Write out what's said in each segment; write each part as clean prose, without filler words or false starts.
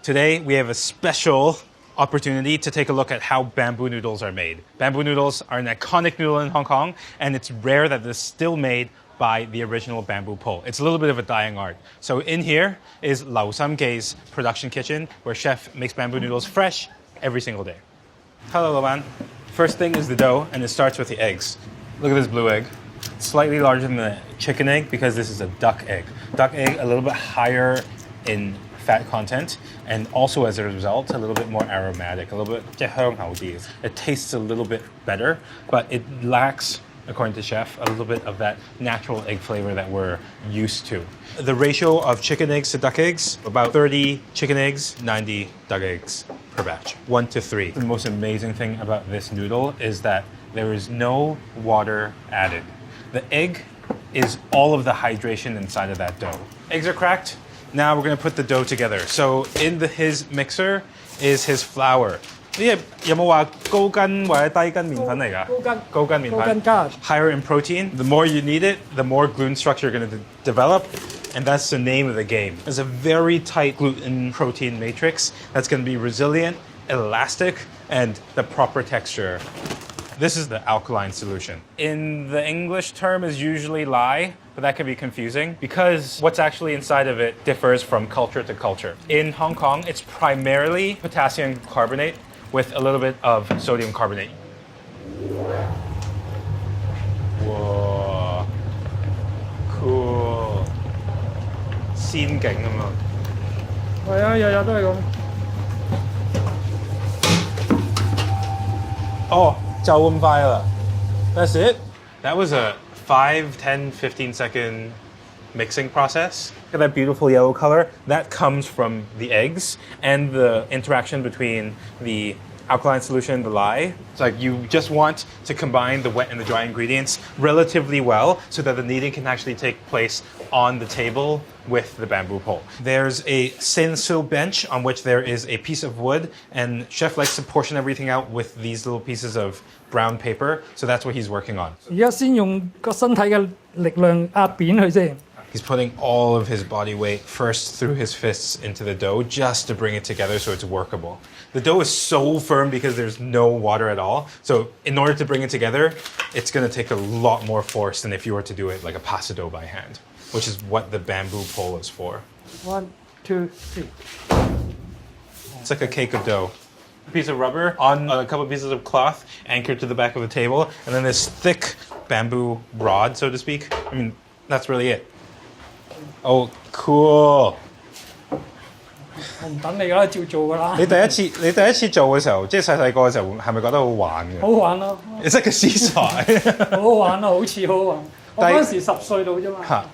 Today, we have a special opportunity to take a look at how bamboo noodles are made. Bamboo noodles are an iconic noodle in Hong Kong, and it's rare that they're still made by the original bamboo pole. It's a little bit of a dying art. So in here is Lau Sam Gei's production kitchen, where chef makes bamboo noodles fresh every single day. Hello, Loban. First thing is the dough, and it starts with the eggs. Look at this blue egg. Slightly larger than the chicken egg because this is a duck egg. Duck egg, a little bit higher in fat content, and also as a result, a little bit more aromatic, a little bit 即係香口啲. It tastes a little bit better, but it lacks, according to chef, a little bit of that natural egg flavor that we're used to. The ratio of chicken eggs to duck eggs, about 30 chicken eggs, 90 duck eggs per batch, 1-3. The most amazing thing about this noodle is that there is no water added. The egg is all of the hydration inside of that dough. Eggs are cracked. Now we're going to put the dough together. So in his mixer is his flour. 有冇話高筋或者低筋麵粉嚟㗎？高筋麵粉。Higher in protein. The more you need it, the more gluten structure you're going to develop. And that's the name of the game. It's a very tight gluten protein matrix that's going to be resilient, elastic, and the proper texture. This is the alkaline solution. In the English term is usually lye, but that can be confusing because what's actually inside of it differs from culture to culture. In Hong Kong, it's primarily potassium carbonate with a little bit of sodium carbonate. Whoa, cool. 仙境啊嘛。係啊，日日都係咁。哦。That's it. That was a 5, 10, 15 second mixing process. Look at that beautiful yellow color. That comes from the eggs and the interaction between the alkaline solution and the lye. It's like you just want to combine the wet and the dry ingredients relatively well so that the kneading can actually take place on the table with the bamboo pole. There's a sensu bench on which there is a piece of wood, and chef likes to portion everything out with these little pieces of brown paper, so that's what he's working on. 而家先用個身體嘅力量壓扁佢先。He's putting all of his body weight first through his fists into the dough just to bring it together so it's workable. The dough is so firm because there's no water at all. So in order to bring it together, it's going to take a lot more force than if you were to do it like a pasta dough by hand, which is what the bamboo pole is for. 1, 2, 3. It's like a cake of dough. A piece of rubber on a couple of pieces of cloth anchored to the back of the table, and then this thick bamboo rod, so to speak. I mean, that's really it. Oh, cool. 我唔等你㗎，照做㗎啦。你第一次做嘅時候，即係細細個嘅時候，係咪覺得好玩嘅？好玩咯。It's like a seesaw. 好玩啊，好似好玩。我嗰陣時10歲到啫嘛。嚇！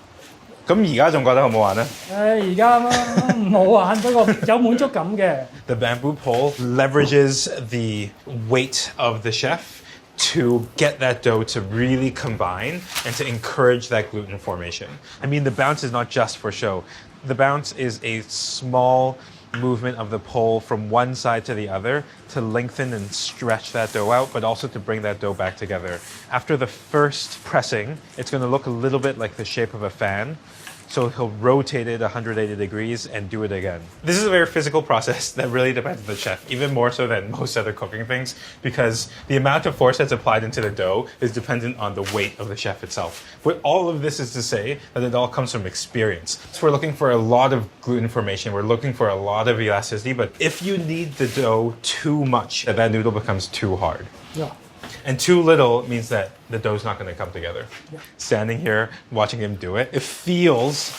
咁而家仲覺得好唔好玩咧？而家唔好玩，不過有滿足感嘅。The bamboo pole leverages the weight of the chef to get that dough to really combine and to encourage that gluten formation. I mean, the bounce is not just for show. The bounce is a small movement of the pole from one side to the other to lengthen and stretch that dough out, but also to bring that dough back together. After the first pressing, it's going to look a little bit like the shape of a fan. So he'll rotate it 180 degrees and do it again. This is a very physical process that really depends on the chef, even more so than most other cooking things, because the amount of force that's applied into the dough is dependent on the weight of the chef itself. But all of this is to say that it all comes from experience. So we're looking for a lot of gluten formation, we're looking for a lot of elasticity, but if you knead the dough too much, that noodle becomes too hard. Yeah. And too little means that the dough's not going to come together. Yeah. Standing here, watching him do it, it feels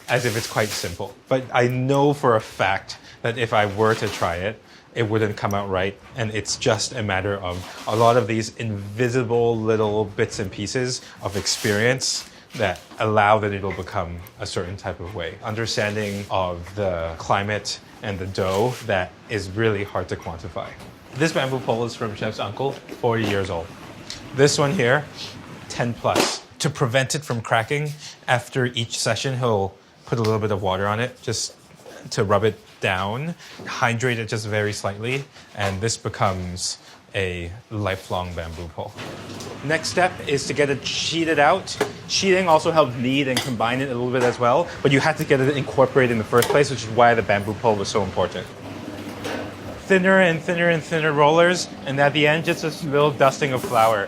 as if it's quite simple. But I know for a fact that if I were to try it, it wouldn't come out right. And it's just a matter of a lot of these invisible little bits and pieces of experience that allow the noodle to become a certain type of way. Understanding of the climate and the dough that is really hard to quantify. This bamboo pole is from chef's uncle, 40 years old. This one here, 10 plus. To prevent it from cracking, after each session, he'll put a little bit of water on it just to rub it down, hydrate it just very slightly, and this becomes a lifelong bamboo pole. Next step is to get it sheeted out. Sheeting also helps knead and combine it a little bit as well, but you have to get it incorporated in the first place, which is why the bamboo pole was so important. thinner and thinner and thinner rollers, and at the end, just a little dusting of flour.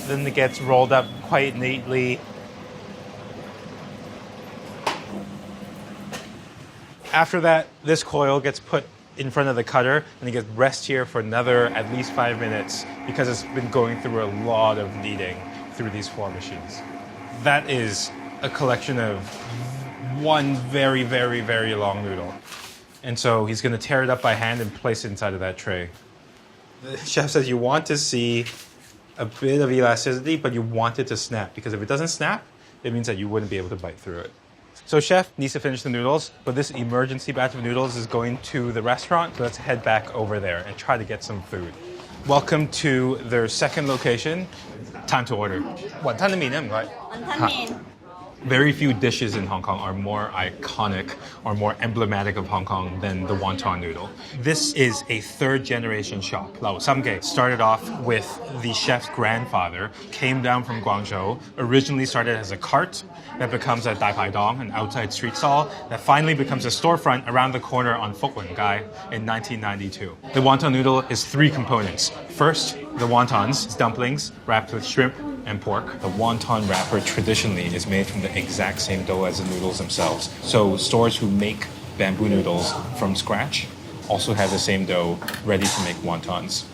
Then it gets rolled up quite neatly. After that, this coil gets put in front of the cutter, and it gets rest here for another at least 5 minutes because it's been going through a lot of kneading through these 4 machines. That is a collection of one very, very, very long noodle. And so he's going to tear it up by hand and place it inside of that tray. The chef says you want to see a bit of elasticity, but you want it to snap, because if it doesn't snap, it means that you wouldn't be able to bite through it. So chef needs to finish the noodles, but this emergency batch of noodles is going to the restaurant, so let's head back over there and try to get some food. Welcome to their second location. Time to order. 雲吞麵唔該。雲吞麵。Very few dishes in Hong Kong are more iconic or more emblematic of Hong Kong than the wonton noodle. This is a third-generation shop. Lao Samge started off with the chef's grandfather, came down from Guangzhou, originally started as a cart, that becomes a Dai Pai Dong, an outside street stall, that finally becomes a storefront around the corner on Fuk Wen Gai in 1992. The wonton noodle is 3 components. First, the wontons, dumplings wrapped with shrimp and pork. The wonton wrapper traditionally is made from the exact same dough as the noodles themselves. So stores who make bamboo noodles from scratch also have the same dough ready to make wontons.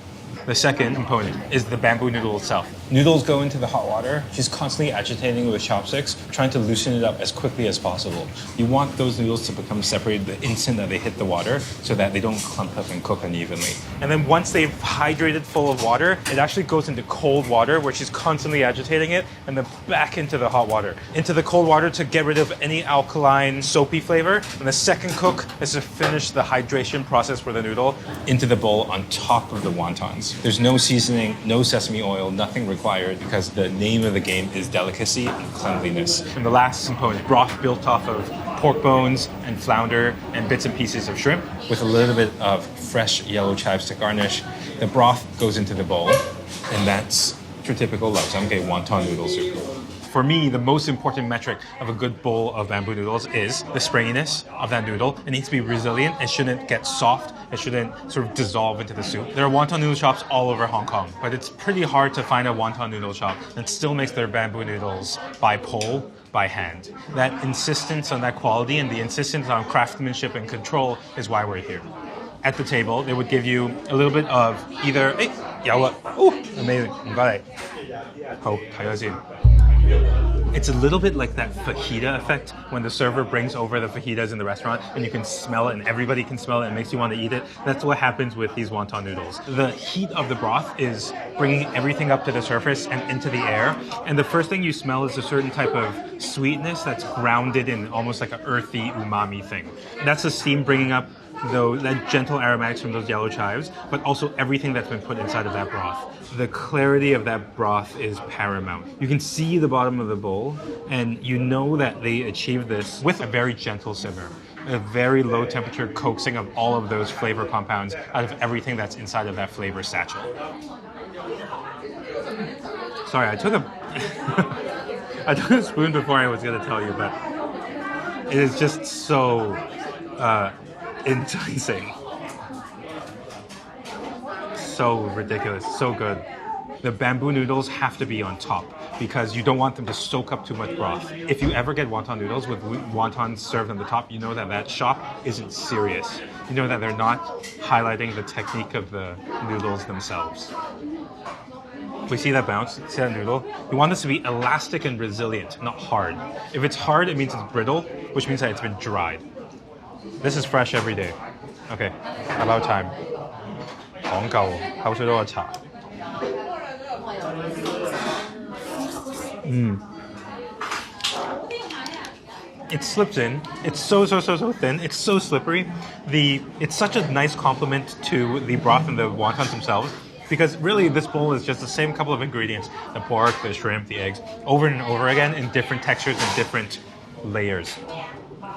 The second component is the bamboo noodle itself. Noodles go into the hot water. She's constantly agitating with chopsticks, trying to loosen it up as quickly as possible. You want those noodles to become separated the instant that they hit the water so that they don't clump up and cook unevenly. And then once they've hydrated full of water, it actually goes into cold water where she's constantly agitating it, and then back into the hot water. Into the cold water to get rid of any alkaline, soapy flavor. And the second cook is to finish the hydration process for the noodle into the bowl on top of the wontons. There's no seasoning, no sesame oil, nothing required, because the name of the game is delicacy and cleanliness. And the last component, broth built off of pork bones and flounder and bits and pieces of shrimp with a little bit of fresh yellow chives to garnish. The broth goes into the bowl, and that's your typical Lao Samge wonton noodle soup. For me, the most important metric of a good bowl of bamboo noodles is the springiness of that noodle. It needs to be resilient. It shouldn't get soft. It shouldn't sort of dissolve into the soup. There are wonton noodle shops all over Hong Kong, but it's pretty hard to find a wonton noodle shop that still makes their bamboo noodles by pole, by hand. That insistence on that quality and the insistence on craftsmanship and control is why we're here. At the table, they would give you a little bit of either, amazing, it's a little bit like that fajita effect when the server brings over the fajitas in the restaurant and you can smell it and everybody can smell it and it makes you want to eat it. That's what happens with these wonton noodles. The heat of the broth is bringing everything up to the surface and into the air. And the first thing you smell is a certain type of sweetness that's grounded in almost like an earthy umami thing. That's the steam bringing up that gentle aromatics from those yellow chives, but also everything that's been put inside of that broth. The clarity of that broth is paramount. You can see the bottom of the bowl, and you know that they achieved this with a very gentle simmer, a very low temperature coaxing of all of those flavor compounds out of everything that's inside of that flavor satchel. Sorry, I took a spoon before I was going to tell you, but it is just so enticing. So ridiculous, so good. The bamboo noodles have to be on top because you don't want them to soak up too much broth. If you ever get wonton noodles with wontons served on the top, you know that that shop isn't serious. You know that they're not highlighting the technique of the noodles themselves. We see that bounce, see that noodle? You want this to be elastic and resilient, not hard. If it's hard, it means it's brittle, which means that it's been dried. This is fresh every day. Okay, about time. 講夠，口水多過茶。It slips in. It's so thin. It's so slippery. It's such a nice compliment to the broth and the wontons themselves, because really this bowl is just the same couple of ingredients: the pork, the shrimp, the eggs, over and over again in different textures and different layers.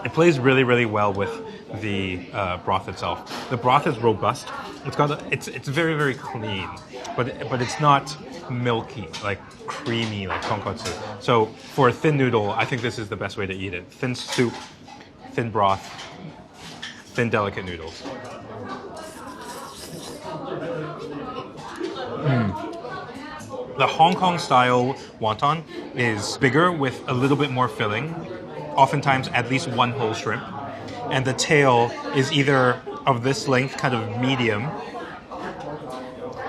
It plays really, really well with the broth itself. The broth is robust. It's very, very clean, but it's not milky, like creamy, like tonkotsu. So for a thin noodle, I think this is the best way to eat it. Thin soup, thin broth, thin, delicate noodles. The Hong Kong style wonton is bigger with a little bit more filling, oftentimes at least one whole shrimp. And the tail is either of this length, kind of medium,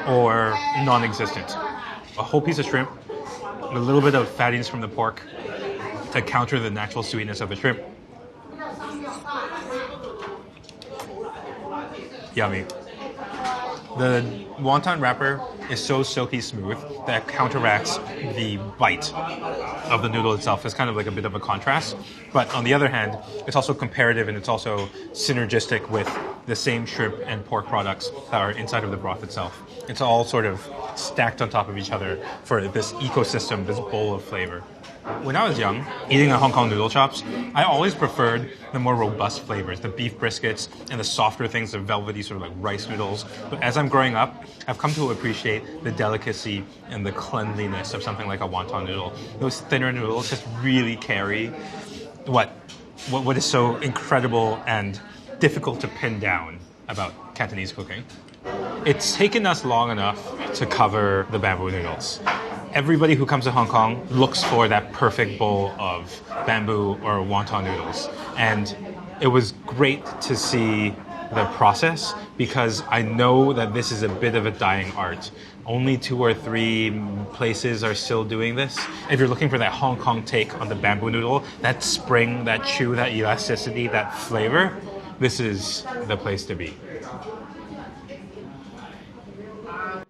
or non-existent. A whole piece of shrimp, a little bit of fattiness from the pork to counter the natural sweetness of the shrimp. Yummy. The wonton wrapper is so silky smooth that counteracts the bite of the noodle itself. It's kind of like a bit of a contrast. But on the other hand, it's also comparative and it's also synergistic with the same shrimp and pork products that are inside of the broth itself. It's all sort of stacked on top of each other for this ecosystem, this bowl of flavor. When I was young, eating at Hong Kong noodle shops, I always preferred the more robust flavors, the beef briskets and the softer things, the velvety sort of like rice noodles. But as I'm growing up, I've come to appreciate the delicacy and the cleanliness of something like a wonton noodle. Those thinner noodles just really carry what is so incredible and difficult to pin down about Cantonese cooking. It's taken us long enough to cover the bamboo noodles. Everybody who comes to Hong Kong looks for that perfect bowl of bamboo or wonton noodles. And it was great to see the process because I know that this is a bit of a dying art. Only 2 or 3 places are still doing this. If you're looking for that Hong Kong take on the bamboo noodle, that spring, that chew, that elasticity, that flavor, this is the place to be.